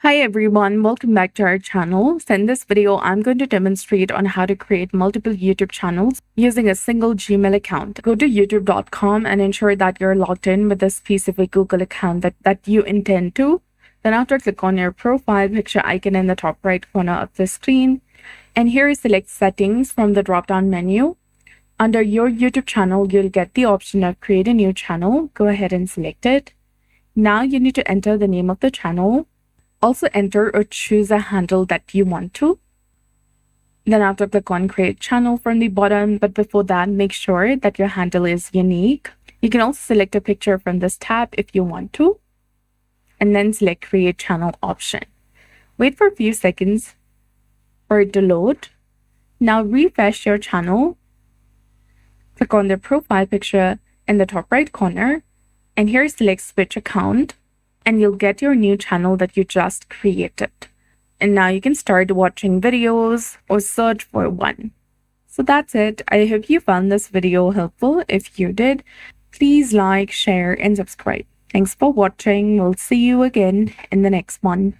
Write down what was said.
Hi everyone, welcome back to our channel. So in this video, I'm going to demonstrate on how to create multiple YouTube channels using a single Gmail account. Go to youtube.com and ensure that you're logged in with a specific Google account that you intend to. Then after, click on your profile picture icon in the top right corner of the screen. And here select settings from the drop-down menu. Under your YouTube channel, you'll get the option of create a new channel. Go ahead and select it. Now you need to enter the name of the channel. Also enter or choose a handle that you want to. Then after, click on create channel from the bottom, but before that, make sure that your handle is unique. You can also select a picture from this tab if you want to, and then select create channel option. Wait for a few seconds for it to load. Now refresh your channel. Click on the profile picture in the top right corner, and here select switch account. And you'll get your new channel that you just created. And now you can start watching videos or search for one. So that's it. I hope you found this video helpful. If you did, please like, share, and subscribe. Thanks for watching. We'll see you again in the next one.